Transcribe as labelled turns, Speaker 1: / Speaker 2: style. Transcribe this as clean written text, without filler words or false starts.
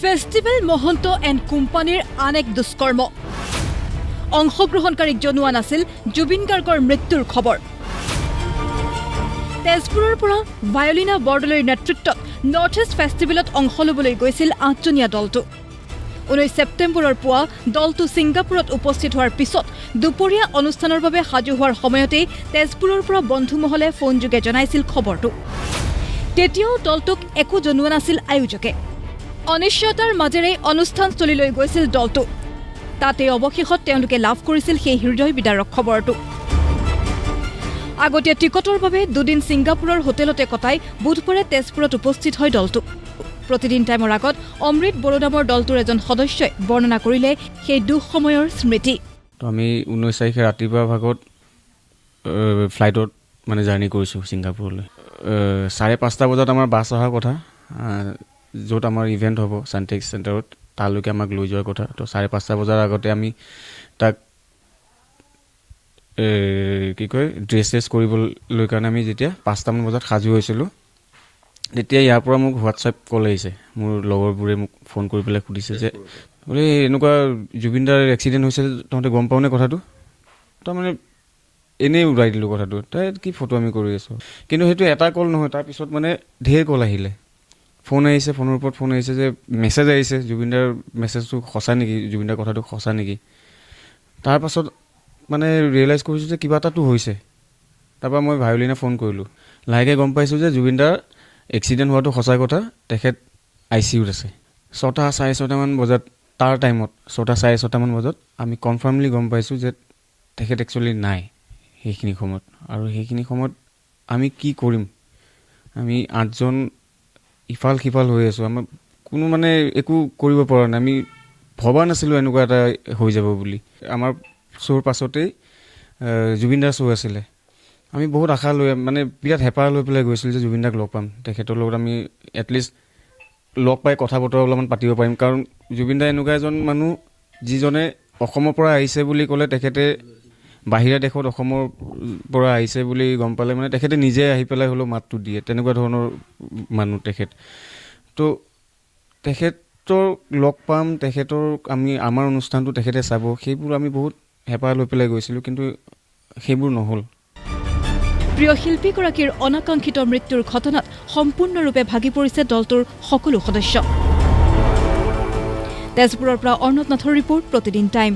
Speaker 1: festival Mahanta and কোম্পানীৰ আন এক দুষ্কৰ্ম অংশগ্ৰহণকাৰীক জনোৱা নাছিল জুবিন গাৰ্গৰ মৃত্যুৰ খবৰ তেজপুৰৰ পৰা ভায়লিনা বৰদলৈৰ নেতৃত্বত নৰ্থ ইষ্ট ফেষ্টিভেলত অংশ ল'বলৈ গৈছিল ৮জনীয়া দলটো 19 ছেপ্টেম্বৰৰ পুৱা দলটো ছিংগাপুৰত উপস্থিত হোৱাৰ পিছত দুপৰীয়া অনুষ্ঠানৰ বাবে সাজু হোৱাৰ সময়তে তেজপুৰৰ পৰা বন্ধুমহলে ফোনযোগে জনাইছিল খবৰটো তেতিয়াও দলটোক একো জনোৱা নাছিল আয়োজকে অনিশ্চয়তাৰ মাজেৰে অনুষ্ঠানস্থলীলৈ গৈছিল দলটো তাতে অৱশেষত তেওঁলোকে লাভ কৰিছিল সেই হৃদয় বিদাৰক খবৰটো আগতীয়া টিকটৰ বাবে দুদিন ছিংগাপুৰৰ হোটেলতে কটাই বুধবাৰে তেজপুৰত উপস্থিত হয় দলটো প্ৰতিদিন টাইমৰ আগত অমৃত বড়োদামৰ দলটোৰ এজন সদস্যই বৰ্ণনা কৰিলে সেই দুখ সময়ৰ স্মৃতি
Speaker 2: তো আমি 19 তাৰিখে ৰাতিপুৱা ভাগত ফ্লাইটত মানে জাৰ্নি কৰিছোঁ ছিংগাপুৰলৈ 5:30 বজাত আমাৰ বাছ অহাৰ কথা য'ত আমাৰ ইভেণ্ট হ'ব সানটেক্স চেণ্টাৰত তালৈকে আমাক লৈ যোৱাৰ কথা তো 5:30 বজাৰ আগতে আমি তাক কি কয় ড্ৰেছ কৰিবলৈ কাৰণে আমি যেতিয়া 5টামান বজাত সাজু হৈছিলোঁ তেতিয়া ইয়াৰ পৰা মোক হোৱাটছএপ কল আহিছে মোৰ লগৰবোৰে মোক ফোন কৰি পেলাই সুধিছে যে বোলে এনেকুৱা জুবিনদাৰ এক্সিডেণ্ট হৈছিল তহঁতে গম পাওঁনে কথাটো তো মানে এনেই উৰাই দিলোঁ কথাটো তাই কি ফটো আমি কৰি আছোঁ কিন্তু সেইটো এটা কল নহয় তাৰপিছত মানে ঢেৰ কল আহিলে ফোন আহিছে ফোনৰ ওপৰত ফোন আহিছে যে মেছেজ আহিছে জুবিনদাৰ মেছেজটো সঁচা নেকি জুবিনদাৰ কথাটো সঁচা নেকি তাৰপাছত মানে ৰিয়েলাইজ কৰিছোঁ যে কিবা এটাতো হৈছে তাৰপৰা মই ভায়লিনা ফোন কৰিলোঁ লাহেকৈ গম পাইছোঁ যে জুবিনদাৰ এক্সিডেণ্ট হোৱাটো সঁচা কথা তেখেত ICUত আছে 6:30 বজাত তাৰ টাইমত 6:30 বজাত আমি কনফাৰ্মলি গম পাইছোঁ যে তেখেত একচুৱেলি নাই সেইখিনি সময়ত আৰু সেইখিনি সময়ত আমি কি কৰিম আমি 8জন ইফাল সিফাল হৈ আছোঁ আমাৰ কোনো মানে একো কৰিব পৰা নাই আমি ভবা নাছিলোঁ এনেকুৱা এটা হৈ যাব বুলি আমাৰ শ্ব'ৰ পাছতেই জুবিনদাৰ শ্ব' আছিলে আমি বহুত আশা লৈ মানে বিৰাট হেঁপাহ লৈ পেলাই গৈছিলোঁ যে জুবিনদাক লগ পাম তেখেতৰ লগত আমি এটলিষ্ট লগ পাই কথা বতৰা অলপমান পাতিব পাৰিম কাৰণ জুবিনদা এনেকুৱা এজন মানুহ যিজনে অসমৰ পৰা আহিছে বুলি ক'লে তেখেতে বাহিৰা দেশত অসমৰ পৰা আহিছে বুলি গম পালে মানে তেখেতে নিজে আহি পেলাই হ'লেও মাতটো দিয়ে তেনেকুৱা ধৰণৰ মানুহ তেখেত তো তেখেতৰ লগ পাম তেখেতৰ আমি আমাৰ অনুষ্ঠানটো তেখেতে চাব সেইবোৰ আমি বহুত হেঁপাহ লৈ পেলাই গৈছিলোঁ কিন্তু সেইবোৰ নহ'ল
Speaker 1: প্ৰিয় শিল্পীগৰাকীৰ অনাকাংক্ষিত মৃত্যুৰ ঘটনাত সম্পূৰ্ণৰূপে ভাগি পৰিছে দলটোৰ সকলো সদস্য তেজপুৰৰ পৰা অৰ্ণৱ নাথৰ ৰিপৰ্ট প্ৰতিদিন টাইম